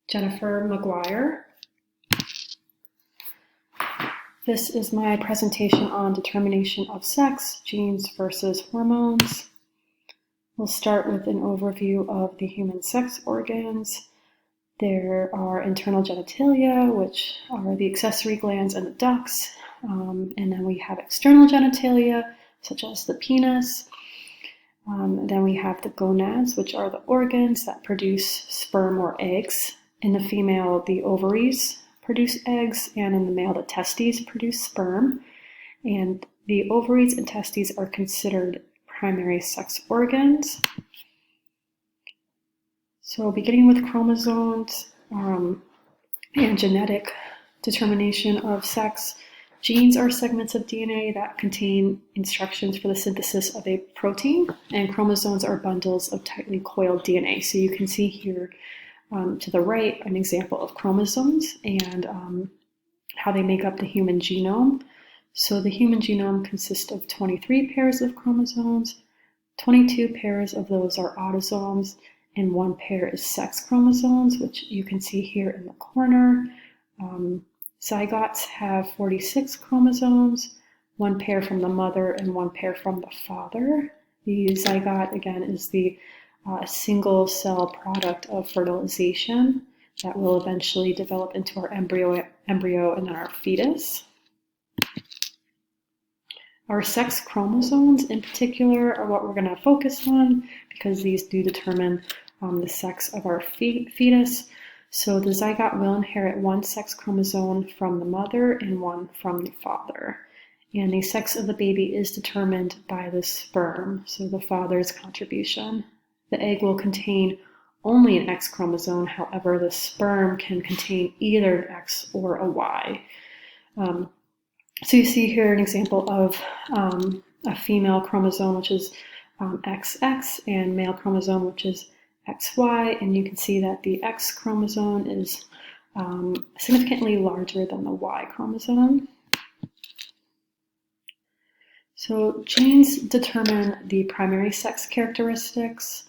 Jennifer McGuire. This is my presentation on determination of sex, genes versus hormones. We'll start with an overview of the human sex organs. There are internal genitalia, which are the accessory glands and the ducts. And then we have external genitalia, such as the penis. Then we have the gonads, which are the organs that produce sperm or eggs. In the female, the ovaries produce eggs, and in the male, the testes produce sperm. And the ovaries and testes are considered primary sex organs. So beginning with chromosomes and genetic determination of sex, genes are segments of DNA that contain instructions for the synthesis of a protein, and chromosomes are bundles of tightly coiled DNA. So you can see here to the right an example of chromosomes and how they make up the human genome. So the human genome consists of 23 pairs of chromosomes, 22 pairs of those are autosomes, and 1 pair is sex chromosomes, which you can see here in the corner. Zygotes have 46 chromosomes, 1 pair from the mother and 1 pair from the father. The zygote, again, is the single cell product of fertilization that will eventually develop into our embryo and then our fetus. Our sex chromosomes in particular are what we're going to focus on because these do determine the sex of our fetus. So the zygote will inherit 1 sex chromosome from the mother and 1 from the father. And the sex of the baby is determined by the sperm, so the father's contribution. The egg will contain only an X chromosome, however, the sperm can contain either an X or a Y. So you see here an example of a female chromosome, which is XX, and male chromosome, which is XY, and you can see that the X chromosome is significantly larger than the Y chromosome. So genes determine the primary sex characteristics.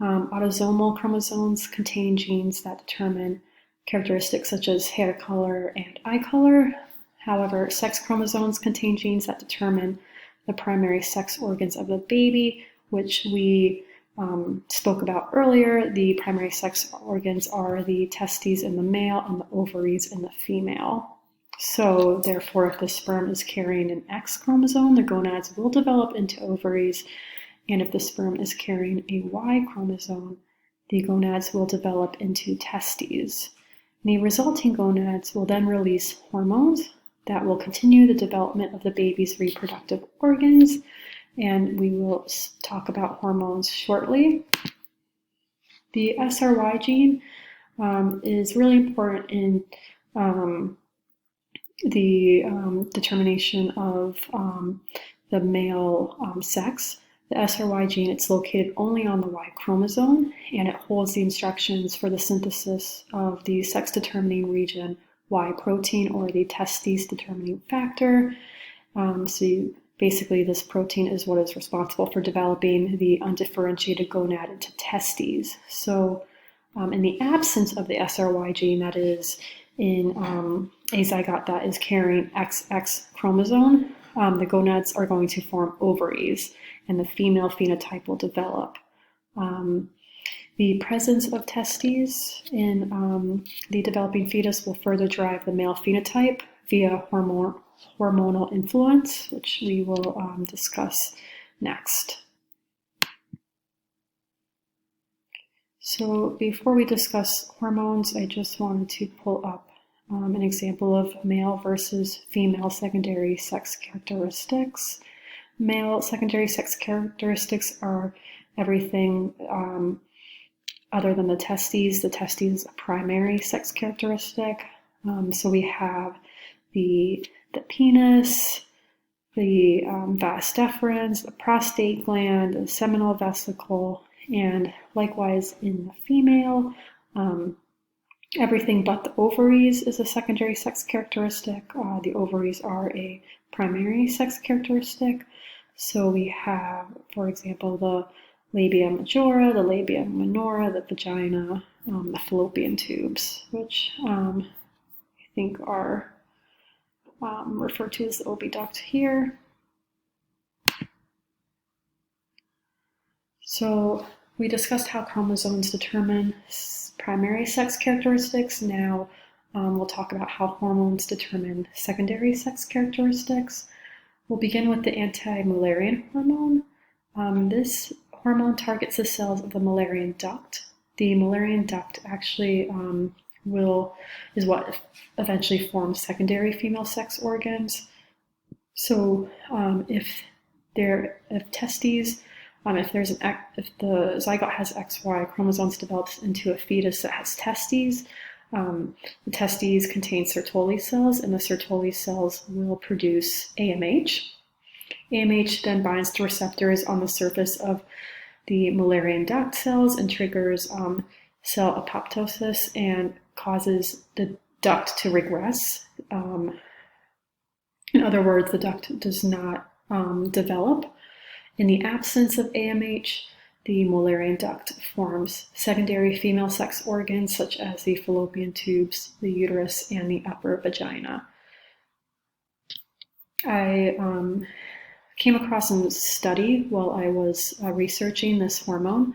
Autosomal chromosomes contain genes that determine characteristics such as hair color and eye color. However, sex chromosomes contain genes that determine the primary sex organs of the baby, which we spoke about earlier. The primary sex organs are the testes in the male and the ovaries in the female. So therefore, if the sperm is carrying an X chromosome, the gonads will develop into ovaries. And if the sperm is carrying a Y chromosome, the gonads will develop into testes. And the resulting gonads will then release hormones that will continue the development of the baby's reproductive organs. And we will talk about hormones shortly. The SRY gene is really important in the determination of the male sex. The SRY gene, it's located only on the Y chromosome, and it holds the instructions for the synthesis of the sex-determining region Y protein, or the testes-determining factor. Basically, this protein is what is responsible for developing the undifferentiated gonad into testes. So in the absence of the SRY gene, that is in a zygote that is carrying XX chromosome, the gonads are going to form ovaries, and the female phenotype will develop. The presence of testes in the developing fetus will further drive the male phenotype via hormonal influence, which we will discuss next. So before we discuss hormones, I just wanted to pull up an example of male versus female secondary sex characteristics. Male secondary sex characteristics are everything other than the testes. The testes is a primary sex characteristic. So we have the penis, the vas deferens, the prostate gland, the seminal vesicle, and likewise in the female, everything but the ovaries is a secondary sex characteristic. The ovaries are a primary sex characteristic. So we have, for example, the labia majora, the labia minora, the vagina, the fallopian tubes, which I think are referred to as the oviduct here. So we discussed how chromosomes determine primary sex characteristics. Now we'll talk about how hormones determine secondary sex characteristics. We'll begin with the anti-Müllerian hormone. This hormone targets the cells of the Müllerian duct. The Müllerian duct actually is what eventually forms secondary female sex organs. So if the zygote has XY chromosomes develops into a fetus that has testes, the testes contain Sertoli cells, and the Sertoli cells will produce AMH. AMH then binds to receptors on the surface of the Müllerian duct cells and triggers cell apoptosis and causes the duct to regress. In other words, the duct does not develop. In the absence of AMH, the Müllerian duct forms secondary female sex organs such as the fallopian tubes, the uterus, and the upper vagina. I came across a study while I was researching this hormone.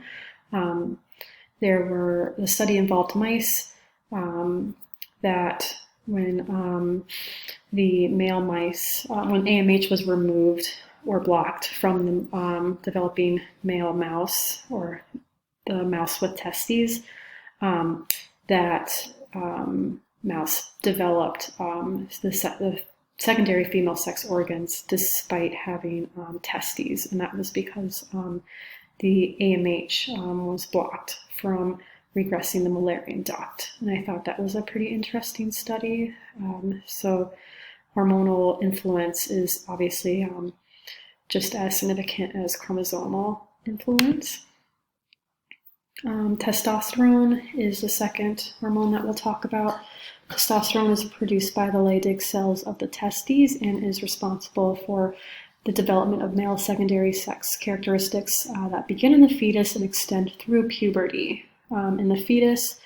The study involved mice that when the male mice, when AMH was removed or blocked from the developing male mouse or the mouse with testes, that mouse developed the secondary female sex organs despite having testes, and that was because the AMH was blocked from regressing the Müllerian duct. And I thought that was a pretty interesting study. So hormonal influence is obviously just as significant as chromosomal influence. Testosterone is the second hormone that we'll talk about. Testosterone is produced by the Leydig cells of the testes and is responsible for the development of male secondary sex characteristics that begin in the fetus and extend through puberty. In the fetus,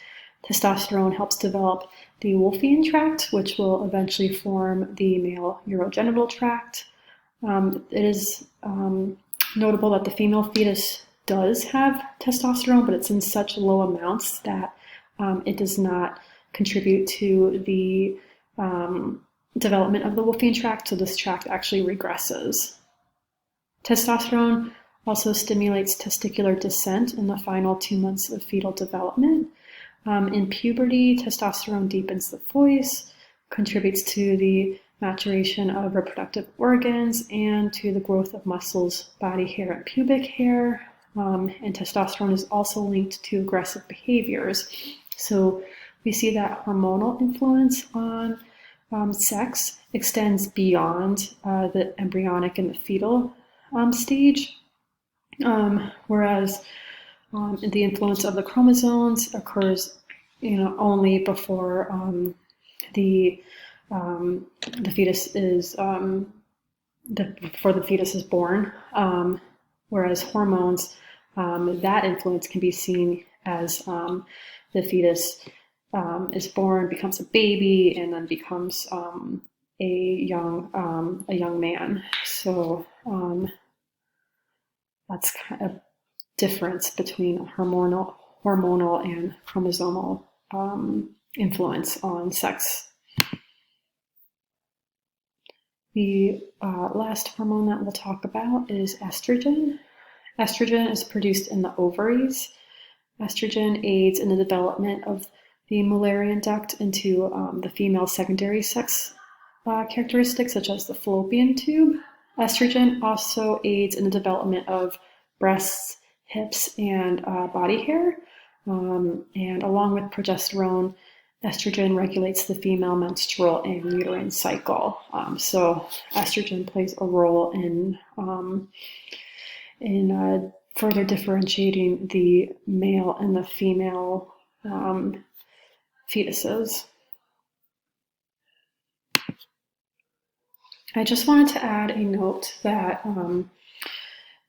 testosterone helps develop the Wolffian tract, which will eventually form the male urogenital tract. It is notable that the female fetus does have testosterone, but it's in such low amounts that it does not contribute to the development of the Wolffian tract, so this tract actually regresses. Testosterone also stimulates testicular descent in the final 2 months of fetal development. In puberty, testosterone deepens the voice, contributes to the maturation of reproductive organs, and to the growth of muscles, body hair, and pubic hair. And testosterone is also linked to aggressive behaviors. So we see that hormonal influence on sex extends beyond the embryonic and the fetal stage, whereas the influence of the chromosomes occurs, only before the fetus is before the fetus is born. Whereas hormones, that influence can be seen as the fetus is born, becomes a baby, and then becomes a young man. So that's kind of difference between hormonal and chromosomal influence on sex. The last hormone that we'll talk about is estrogen. Estrogen is produced in the ovaries. Estrogen aids in the development of the Müllerian duct into the female secondary sex characteristics, such as the fallopian tube. Estrogen also aids in the development of breasts, hips, and body hair. And along with progesterone, estrogen regulates the female menstrual and uterine cycle. So estrogen plays a role in further differentiating the male and the female fetuses. I just wanted to add a note that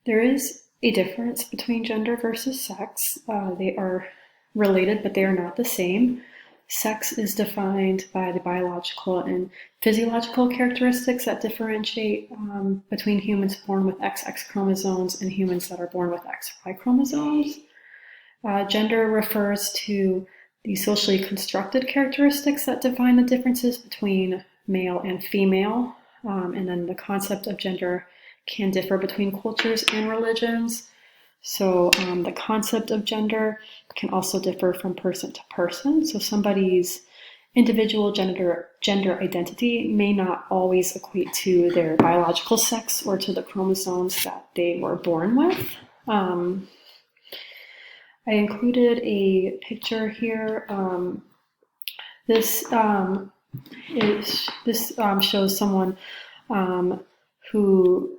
there is a difference between gender versus sex. They are related, but they are not the same. Sex is defined by the biological and physiological characteristics that differentiate between humans born with XX chromosomes and humans that are born with XY chromosomes. Gender refers to the socially constructed characteristics that define the differences between male and female. And then the concept of gender can differ between cultures and religions. So the concept of gender can also differ from person to person. So somebody's individual gender identity may not always equate to their biological sex or to the chromosomes that they were born with. I included a picture here. This shows someone who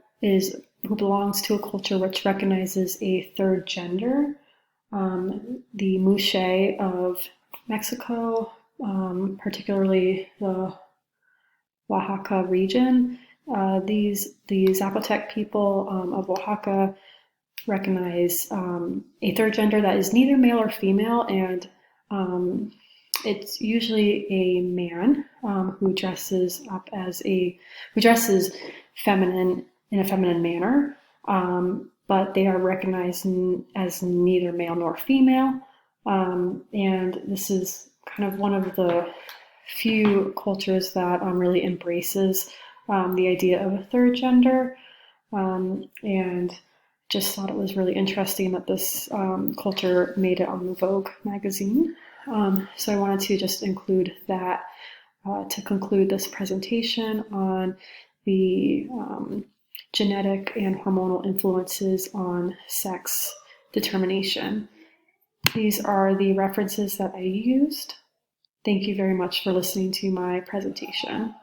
belongs to a culture which recognizes a third gender. The Muxe of Mexico, particularly the Oaxaca region. These Zapotec people of Oaxaca recognize a third gender that is neither male or female, and it's usually a man who dresses feminine in a feminine manner, but they are recognized as neither male nor female, and this is kind of one of the few cultures that really embraces the idea of a third gender, and just thought it was really interesting that this culture made it on the Vogue magazine. So I wanted to just include that to conclude this presentation on the genetic and hormonal influences on sex determination. These are the references that I used. Thank you very much for listening to my presentation.